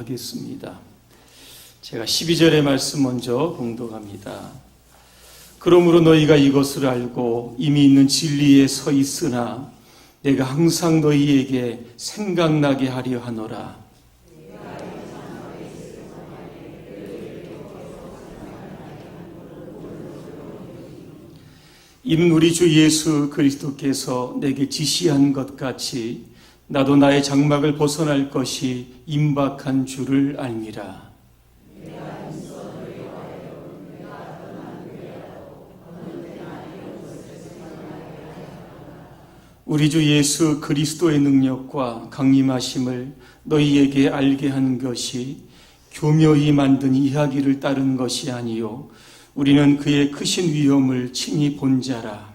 봉독하겠습니다. 제가 12절의 말씀 먼저 봉독합니다. 그러므로 너희가 이것을 알고 이미 있는 진리에 서 있으나 내가 항상 너희에게 생각나게 하려 하노라. 이는 우리 주 예수 그리스도께서 내게 지시한 것 같이 나도 나의 장막을 벗어날 것이 임박한 줄을 알미라. 우리 주 예수 그리스도의 능력과 강림하심을 너희에게 알게 한 것이 교묘히 만든 이야기를 따른 것이 아니요 우리는 그의 크신 위엄을 친히 본 자라.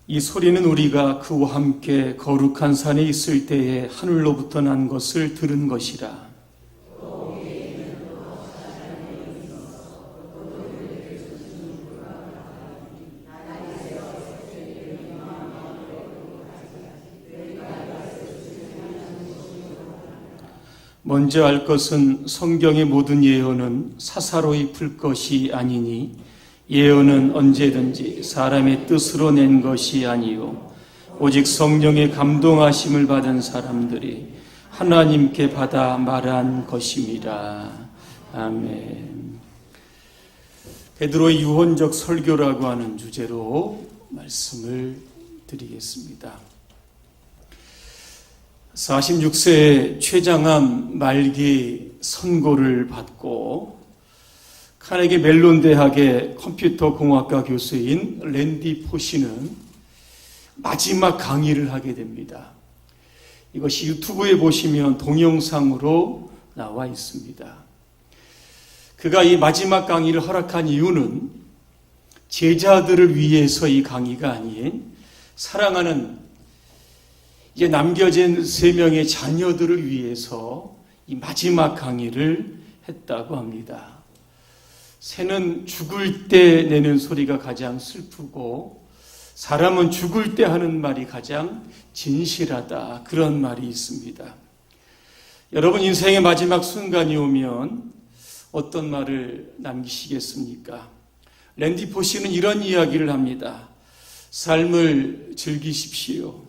이 소리는 우리가 그와 함께 거룩한 산에 있을 때에 하늘로부터 난 것을 들은 것이라. 먼저 알 것은 성경의 모든 예언은 사사로이 풀 것이 아니니 예언은 언제든지 사람의 뜻으로 낸 것이 아니요 오직 성령의 감동하심을 받은 사람들이 하나님께 받아 말한 것임이라. 아멘. 베드로의 유언적 설교라고 하는 주제로 말씀을 드리겠습니다. 46세에 최장암 말기 선고를 받고 카네기 멜론 대학의 컴퓨터 공학과 교수인 랜디 포시는 마지막 강의를 하게 됩니다. 이것이 유튜브에 보시면 동영상으로 나와 있습니다. 그가 이 마지막 강의를 허락한 이유는 제자들을 위해서 이 강의가 아닌 사랑하는 이제 남겨진 3명의 자녀들을 위해서 이 마지막 강의를 했다고 합니다. 새는 죽을 때 내는 소리가 가장 슬프고 사람은 죽을 때 하는 말이 가장 진실하다. 그런 말이 있습니다. 여러분 인생의 마지막 순간이 오면 어떤 말을 남기시겠습니까? 랜디 포시는 이런 이야기를 합니다. 삶을 즐기십시오.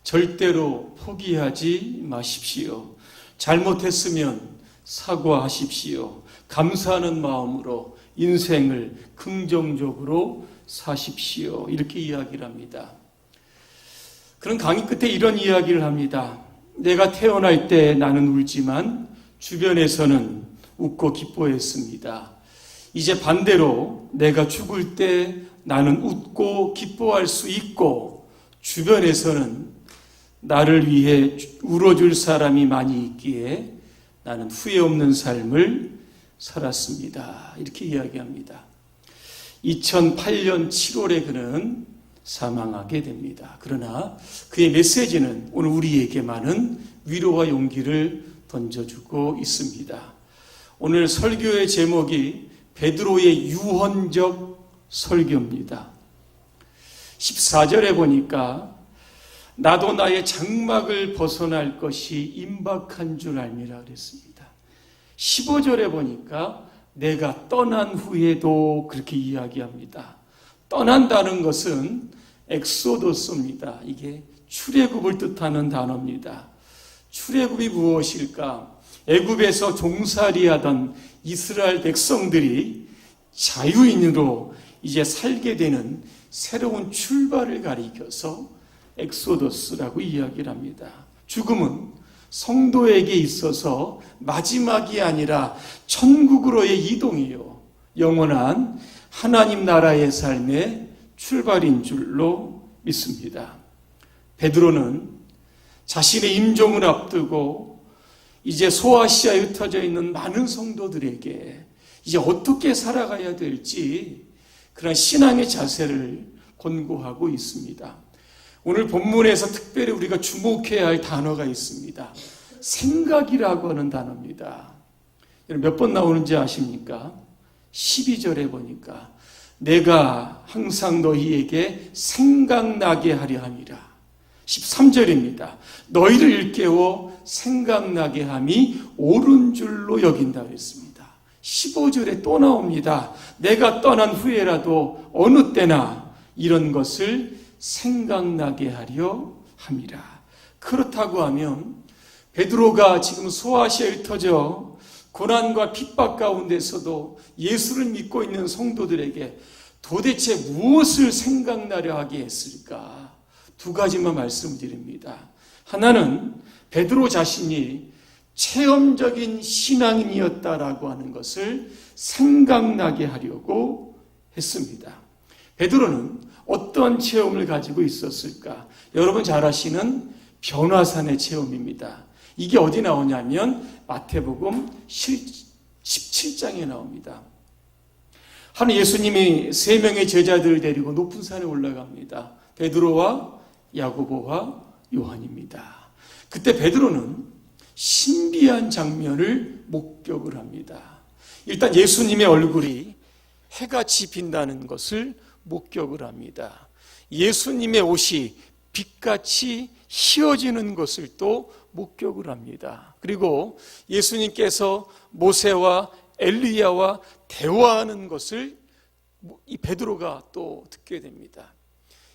절대로 포기하지 마십시오. 잘못했으면 사과하십시오. 감사하는 마음으로 인생을 긍정적으로 사십시오. 이렇게 이야기를 합니다. 그런 강의 끝에 이런 이야기를 합니다. 내가 태어날 때 나는 울지만 주변에서는 웃고 기뻐했습니다. 이제 반대로 내가 죽을 때 나는 웃고 기뻐할 수 있고 주변에서는 나를 위해 울어줄 사람이 많이 있기에 나는 후회 없는 삶을 살았습니다. 이렇게 이야기합니다. 2008년 7월에 그는 사망하게 됩니다. 그러나 그의 메시지는 오늘 우리에게 많은 위로와 용기를 던져주고 있습니다. 오늘 설교의 제목이 베드로의 유언적 설교입니다. 14절에 보니까 나도 나의 장막을 벗어날 것이 임박한 줄 알미라 그랬습니다. 15절에 보니까 내가 떠난 후에도 그렇게 이야기합니다. 떠난다는 것은 엑소도스입니다. 이게 출애굽을 뜻하는 단어입니다. 출애굽이 무엇일까? 애굽에서 종살이하던 이스라엘 백성들이 자유인으로 이제 살게 되는 새로운 출발을 가리켜서 엑소더스라고 이야기를 합니다. 죽음은 성도에게 있어서 마지막이 아니라 천국으로의 이동이요 영원한 하나님 나라의 삶의 출발인 줄로 믿습니다. 베드로는 자신의 임종을 앞두고 이제 소아시아에 흩어져 있는 많은 성도들에게 이제 어떻게 살아가야 될지 그런 신앙의 자세를 권고하고 있습니다. 오늘 본문에서 특별히 우리가 주목해야 할 단어가 있습니다. 생각이라고 하는 단어입니다. 몇 번 나오는지 아십니까? 12절에 보니까 내가 항상 너희에게 생각나게 하려 함이라. 13절입니다. 너희를 일깨워 생각나게 함이 옳은 줄로 여긴다 그랬습니다. 15절에 또 나옵니다. 내가 떠난 후에라도 어느 때나 이런 것을 생각나게 하려 함이라. 그렇다고 하면 베드로가 지금 소아시아에 흩어져 고난과 핍박 가운데서도 예수를 믿고 있는 성도들에게 도대체 무엇을 생각나려 하게 했을까? 두 가지만 말씀드립니다. 하나는 베드로 자신이 체험적인 신앙인이었다라고 하는 것을 생각나게 하려고 했습니다. 베드로는 어떤 체험을 가지고 있었을까? 여러분 잘 아시는 변화산의 체험입니다. 이게 어디 나오냐면 마태복음 17장에 나옵니다. 한 예수님이 세 명의 제자들을 데리고 높은 산에 올라갑니다. 베드로와 야고보와 요한입니다. 그때 베드로는 신비한 장면을 목격을 합니다. 일단 예수님의 얼굴이 해같이 빛나는 것을 목격을 합니다. 예수님의 옷이 빛같이 휘어지는 것을 또 목격을 합니다. 그리고 예수님께서 모세와 엘리야와 대화하는 것을 이 베드로가 또 듣게 됩니다.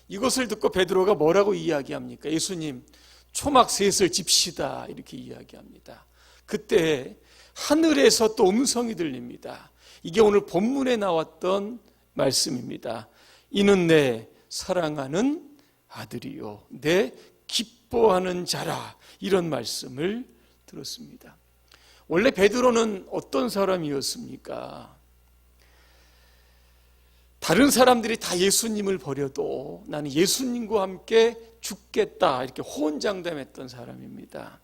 이것을 듣고 베드로가 뭐라고 이야기합니까? 예수님, 초막셋을 집시다 이렇게 이야기합니다. 그때 하늘에서 또 음성이 들립니다. 이게 오늘 본문에 나왔던 말씀입니다. 이는 내 사랑하는 아들이요 내 기뻐하는 자라. 이런 말씀을 들었습니다. 원래 베드로는 어떤 사람이었습니까? 다른 사람들이 다 예수님을 버려도 나는 예수님과 함께 죽겠다 이렇게 호언장담했던 사람입니다.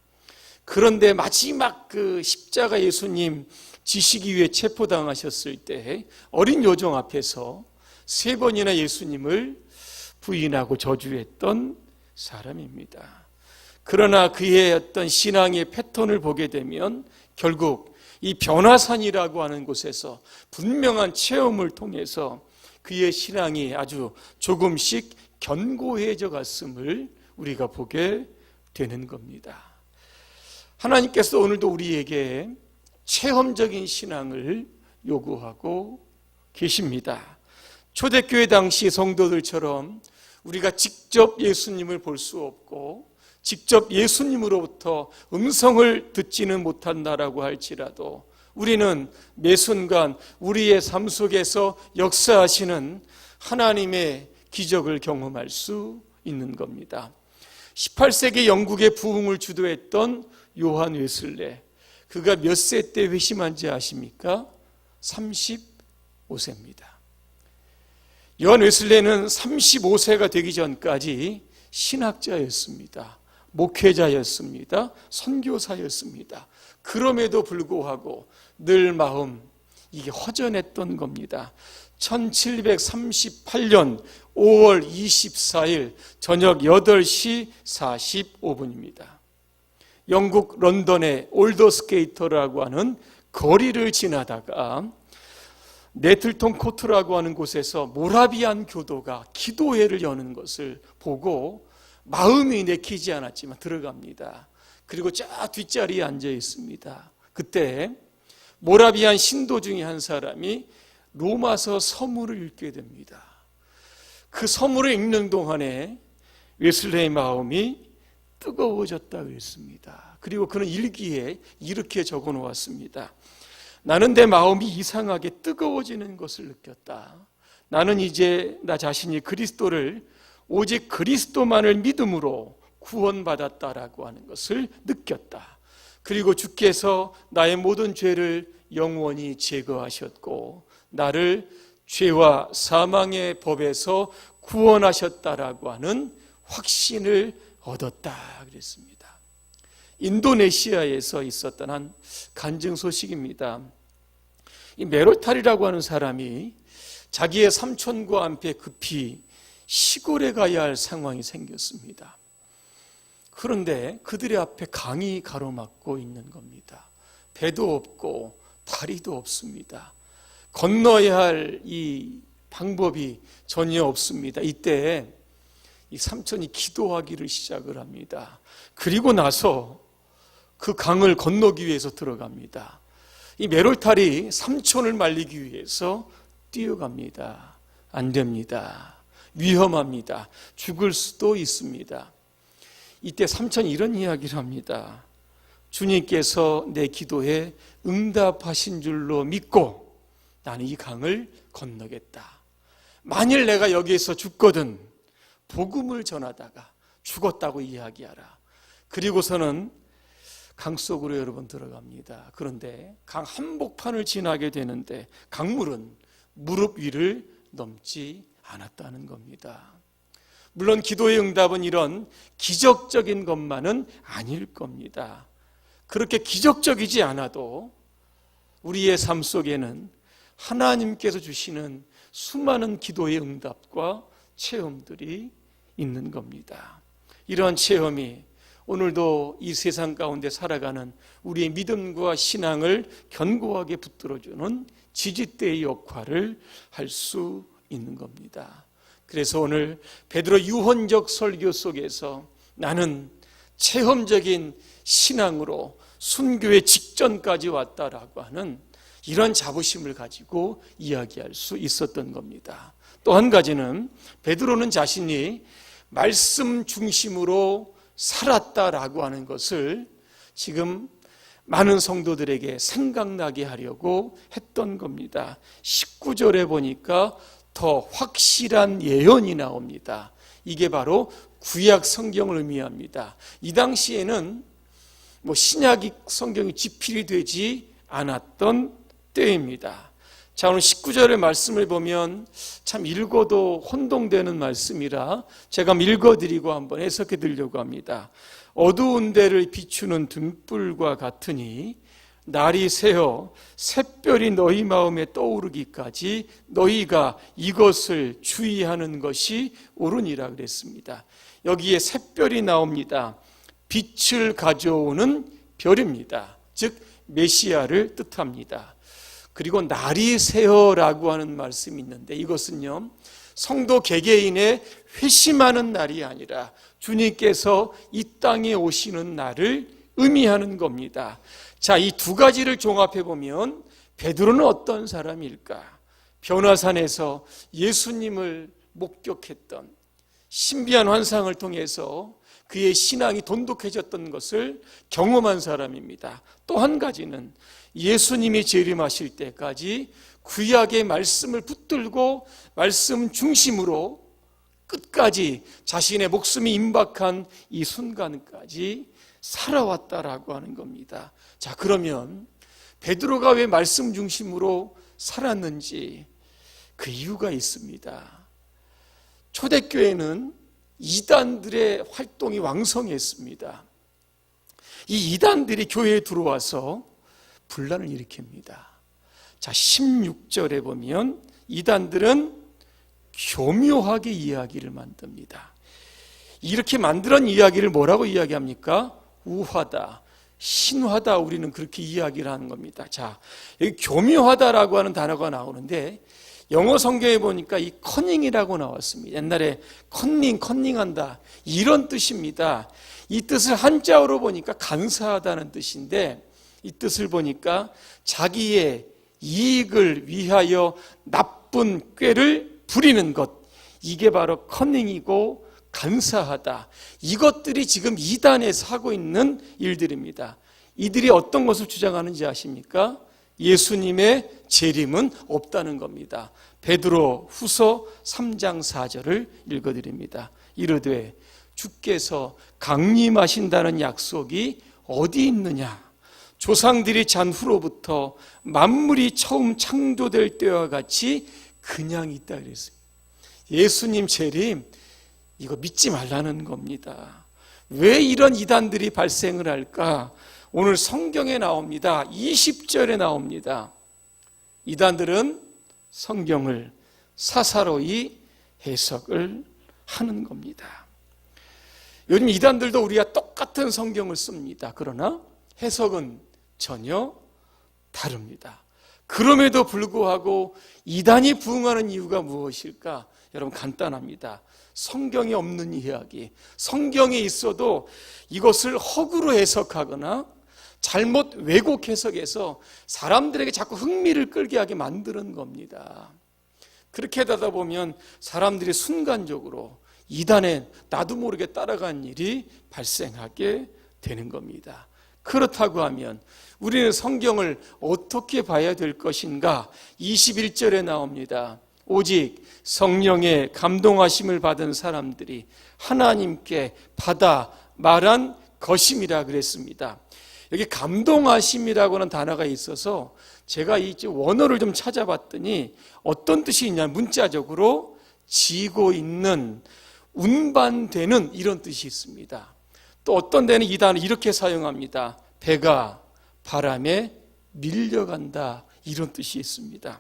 그런데 마지막 그 십자가 예수님 지시기 위해 체포당하셨을 때 어린 요정 앞에서 3번이나 예수님을 부인하고 저주했던 사람입니다. 그러나 그의 어떤 신앙의 패턴을 보게 되면 결국 이 변화산이라고 하는 곳에서 분명한 체험을 통해서 그의 신앙이 아주 조금씩 견고해져 갔음을 우리가 보게 되는 겁니다. 하나님께서 오늘도 우리에게 체험적인 신앙을 요구하고 계십니다. 초대교회 당시 성도들처럼 우리가 직접 예수님을 볼 수 없고 직접 예수님으로부터 음성을 듣지는 못한다라고 할지라도 우리는 매 순간 우리의 삶 속에서 역사하시는 하나님의 기적을 경험할 수 있는 겁니다. 18세기 영국의 부흥을 주도했던 요한 웨슬레, 그가 몇 세 때 회심한지 아십니까? 35세입니다. 요한 웨슬레는 35세가 되기 전까지 신학자였습니다. 목회자였습니다. 선교사였습니다. 그럼에도 불구하고 늘 마음 이게 허전했던 겁니다. 1738년 5월 24일 저녁 8시 45분입니다. 영국 런던의 올더스게이터라고 하는 거리를 지나다가 네틀턴 코트라고 하는 곳에서 모라비안 교도가 기도회를 여는 것을 보고 마음이 내키지 않았지만 들어갑니다. 그리고 저 뒷자리에 앉아 있습니다. 그때 모라비안 신도 중에 한 사람이 로마서 서문을 읽게 됩니다. 그 서문을 읽는 동안에 웨슬레의 마음이 뜨거워졌다고 했습니다. 그리고 그는 일기에 이렇게 적어 놓았습니다. 나는 내 마음이 이상하게 뜨거워지는 것을 느꼈다. 나는 이제 나 자신이 그리스도를 오직 그리스도만을 믿음으로 구원받았다라고 하는 것을 느꼈다. 그리고 주께서 나의 모든 죄를 영원히 제거하셨고 나를 죄와 사망의 법에서 구원하셨다라고 하는 확신을 얻었다 그랬습니다. 인도네시아에서 있었던 한 간증 소식입니다. 이 메로탈이라고 하는 사람이 자기의 삼촌과 함께 급히 시골에 가야 할 상황이 생겼습니다. 그런데 그들의 앞에 강이 가로막고 있는 겁니다. 배도 없고 다리도 없습니다. 건너야 할 이 방법이 전혀 없습니다. 이때 이 삼촌이 기도하기를 시작을 합니다. 그리고 나서 그 강을 건너기 위해서 들어갑니다. 이 메롤탈이 삼촌을 말리기 위해서 뛰어갑니다. 안 됩니다. 위험합니다. 죽을 수도 있습니다. 이때 삼촌이 이런 이야기를 합니다. 주님께서 내 기도에 응답하신 줄로 믿고 나는 이 강을 건너겠다. 만일 내가 여기에서 죽거든 복음을 전하다가 죽었다고 이야기하라. 그리고서는 강 속으로 여러분 들어갑니다. 그런데 강 한복판을 지나게 되는데 강물은 무릎 위를 넘지 않았다는 겁니다. 물론 기도의 응답은 이런 기적적인 것만은 아닐 겁니다. 그렇게 기적적이지 않아도 우리의 삶 속에는 하나님께서 주시는 수많은 기도의 응답과 체험들이 있는 겁니다. 이러한 체험이 오늘도 이 세상 가운데 살아가는 우리의 믿음과 신앙을 견고하게 붙들어주는 지지대의 역할을 할 수 있는 겁니다. 그래서 오늘 베드로 유언적 설교 속에서 나는 체험적인 신앙으로 순교의 직전까지 왔다라고 하는 이런 자부심을 가지고 이야기할 수 있었던 겁니다. 또 한 가지는 베드로는 자신이 말씀 중심으로 살았다라고 하는 것을 지금 많은 성도들에게 생각나게 하려고 했던 겁니다. 19절에 보니까 더 확실한 예언이 나옵니다. 이게 바로 구약 성경을 의미합니다. 이 당시에는 신약 성경이 집필이 되지 않았던 때입니다. 자, 오늘 19절의 말씀을 보면 참 읽어도 혼동되는 말씀이라 제가 읽어드리고 한번 해석해 드리려고 합니다. 어두운 데를 비추는 등불과 같으니 날이 새어 샛별이 너희 마음에 떠오르기까지 너희가 이것을 주의하는 것이 옳으니라 그랬습니다. 여기에 샛별이 나옵니다. 빛을 가져오는 별입니다. 즉 메시아를 뜻합니다. 그리고 날이 새어라고 하는 말씀이 있는데 이것은요 성도 개개인의 회심하는 날이 아니라 주님께서 이 땅에 오시는 날을 의미하는 겁니다. 자, 이 두 가지를 종합해 보면 베드로는 어떤 사람일까? 변화산에서 예수님을 목격했던 신비한 환상을 통해서 그의 신앙이 돈독해졌던 것을 경험한 사람입니다. 또 한 가지는 예수님이 재림하실 때까지 구약의 말씀을 붙들고 말씀 중심으로 끝까지 자신의 목숨이 임박한 이 순간까지 살아왔다라고 하는 겁니다. 자, 그러면 베드로가 왜 말씀 중심으로 살았는지 그 이유가 있습니다. 초대교회는 이단들의 활동이 왕성했습니다. 이 이단들이 교회에 들어와서 분란을 일으킵니다. 자, 16절에 보면 이단들은 교묘하게 이야기를 만듭니다. 이렇게 만드는 이야기를 뭐라고 이야기합니까? 우화다, 신화다, 우리는 그렇게 이야기를 하는 겁니다. 자, 여기 교묘하다라고 하는 단어가 나오는데 영어 성경에 보니까 이 커닝이라고 나왔습니다. 옛날에 컨닝한다 이런 뜻입니다. 이 뜻을 한자어로 보니까 간사하다는 뜻인데 이 뜻을 보니까 자기의 이익을 위하여 나쁜 꾀를 부리는 것, 이게 바로 커닝이고 간사하다. 이것들이 지금 이단에서 하고 있는 일들입니다. 이들이 어떤 것을 주장하는지 아십니까? 예수님의 재림은 없다는 겁니다. 베드로 후서 3장 4절을 읽어드립니다. 이르되 주께서 강림하신다는 약속이 어디 있느냐? 조상들이 잔 후로부터 만물이 처음 창조될 때와 같이 그냥 있다 그랬습니다. 예수님 재림 이거 믿지 말라는 겁니다. 왜 이런 이단들이 발생을 할까? 오늘 성경에 나옵니다. 20절에 나옵니다. 이단들은 성경을 사사로이 해석을 하는 겁니다. 요즘 이단들도 우리가 똑같은 성경을 씁니다. 그러나 해석은 전혀 다릅니다. 그럼에도 불구하고 이단이 부흥하는 이유가 무엇일까? 여러분 간단합니다. 성경에 없는 이야기, 성경에 있어도 이것을 허구로 해석하거나 잘못 왜곡 해석해서 사람들에게 자꾸 흥미를 끌게 하게 만드는 겁니다. 그렇게 하다 보면 사람들이 순간적으로 이단에 나도 모르게 따라간 일이 발생하게 되는 겁니다. 그렇다고 하면 우리는 성경을 어떻게 봐야 될 것인가? 21절에 나옵니다. 오직 성령의 감동하심을 받은 사람들이 하나님께 받아 말한 것임이라 그랬습니다. 여기 감동하심이라고 하는 단어가 있어서 제가 이 원어를 좀 찾아봤더니 어떤 뜻이 있냐, 문자적으로 지고 있는, 운반되는 이런 뜻이 있습니다. 또 어떤 데는 이 단어 이렇게 사용합니다. 배가 바람에 밀려간다, 이런 뜻이 있습니다.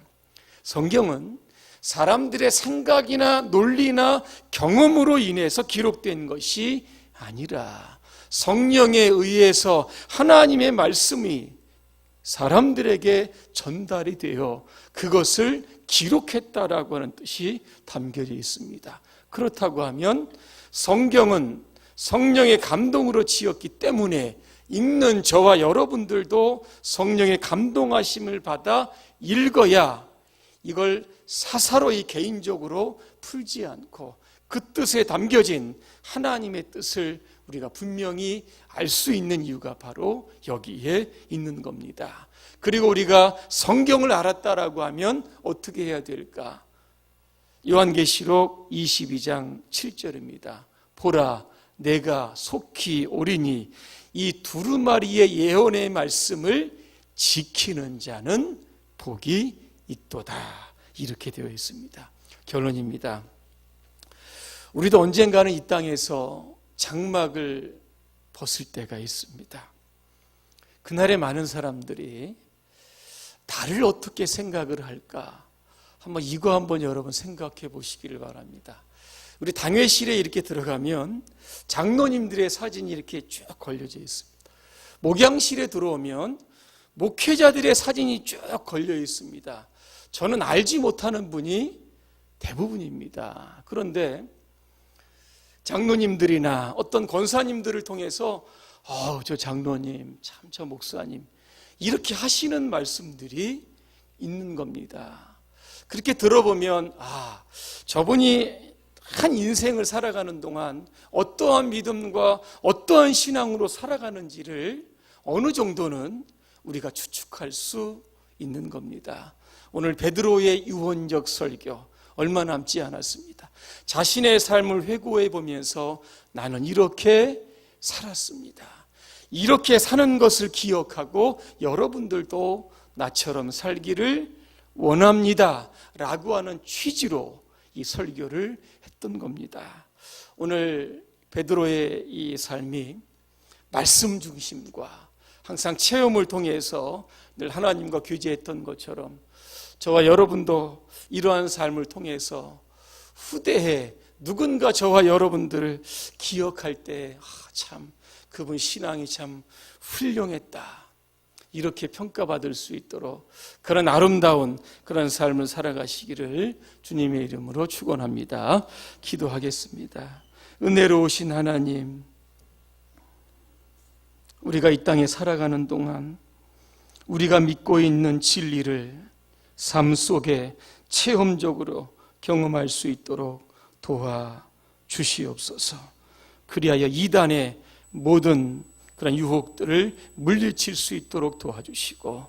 성경은 사람들의 생각이나 논리나 경험으로 인해서 기록된 것이 아니라 성령에 의해서 하나님의 말씀이 사람들에게 전달이 되어 그것을 기록했다라고 하는 뜻이 담겨져 있습니다. 그렇다고 하면 성경은 성령의 감동으로 지었기 때문에 읽는 저와 여러분들도 성령의 감동하심을 받아 읽어야 이걸 사사로이 개인적으로 풀지 않고 그 뜻에 담겨진 하나님의 뜻을 우리가 분명히 알 수 있는 이유가 바로 여기에 있는 겁니다. 그리고 우리가 성경을 알았다라고 하면 어떻게 해야 될까? 요한계시록 22장 7절입니다. 보라, 내가 속히 오리니 이 두루마리의 예언의 말씀을 지키는 자는 복이 있도다, 이렇게 되어 있습니다. 결론입니다. 우리도 언젠가는 이 땅에서 장막을 벗을 때가 있습니다. 그날에 많은 사람들이 나를 어떻게 생각을 할까? 이거 한번 여러분 생각해 보시기를 바랍니다. 우리 당회실에 이렇게 들어가면 장로님들의 사진이 이렇게 쭉 걸려져 있습니다. 목양실에 들어오면 목회자들의 사진이 쭉 걸려 있습니다. 저는 알지 못하는 분이 대부분입니다. 그런데 장로님들이나 어떤 권사님들을 통해서 저 장로님, 참 저 목사님, 이렇게 하시는 말씀들이 있는 겁니다. 그렇게 들어보면 저분이 한 인생을 살아가는 동안 어떠한 믿음과 어떠한 신앙으로 살아가는지를 어느 정도는 우리가 추측할 수 있는 겁니다. 오늘 베드로의 유언적 설교 얼마 남지 않았습니다. 자신의 삶을 회고해 보면서 나는 이렇게 살았습니다. 이렇게 사는 것을 기억하고 여러분들도 나처럼 살기를 원합니다 라고 하는 취지로 이 설교를 했던 겁니다. 오늘 베드로의 이 삶이 말씀 중심과 항상 체험을 통해서 늘 하나님과 교제했던 것처럼 저와 여러분도 이러한 삶을 통해서 후대에 누군가 저와 여러분들을 기억할 때 참 그분 신앙이 참 훌륭했다, 이렇게 평가받을 수 있도록 그런 아름다운 그런 삶을 살아가시기를 주님의 이름으로 축원합니다. 기도하겠습니다. 은혜로우신 하나님, 우리가 이 땅에 살아가는 동안 우리가 믿고 있는 진리를 삶 속에 체험적으로 경험할 수 있도록 도와주시옵소서. 그리하여 이단의 모든 그런 유혹들을 물리칠 수 있도록 도와주시고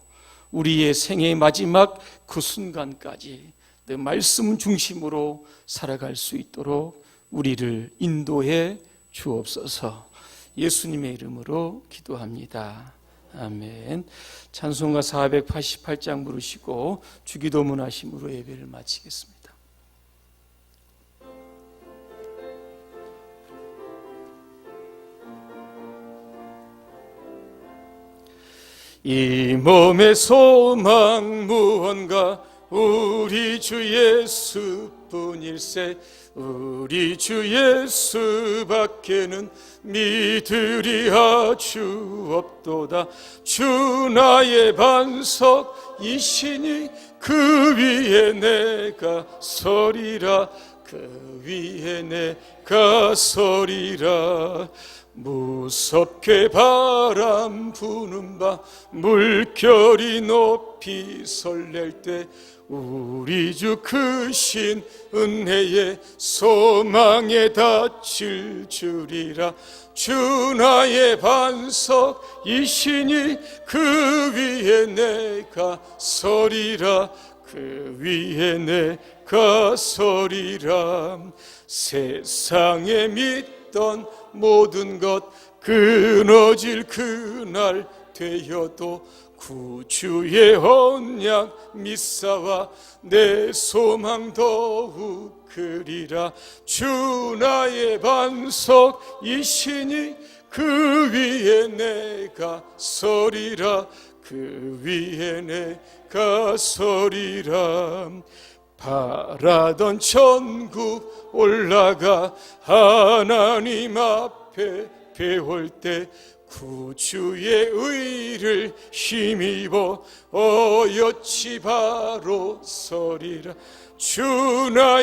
우리의 생애의 마지막 그 순간까지 내 말씀 중심으로 살아갈 수 있도록 우리를 인도해 주옵소서. 예수님의 이름으로 기도합니다. 아멘. 찬송가 488장 부르시고 주기도문 하심으로 예배를 마치겠습니다. 이 몸의 소망 무언가 우리 주 예수뿐, 뿐일세. 우리 주 예수밖에는 믿으리 아주 없도다. 주 나의 반석이시니 그 위에 내가 서리라. 그 위에 내가 서리라. 무섭게 바람 부는 밤 물결이 높이 설렐 때 우리 주 크신 은혜에 소망에 닫힐 줄이라. 주 나의 반석이시니 그 위에 내가 서리라. 그 위에 내가 서리라. 세상에 믿던 모든 것 끊어질 그날 되어도 구주의 언약 믿사와 내 소망 더욱 크리라. 주 나의 반석이시니 그 위에 내가 서리라. 그 위에 내가 서리라. 바라던 천국 올라가 하나님 앞에 배울 때 구주의 의를 힘입어 어여치 바로 서리라. 주 나의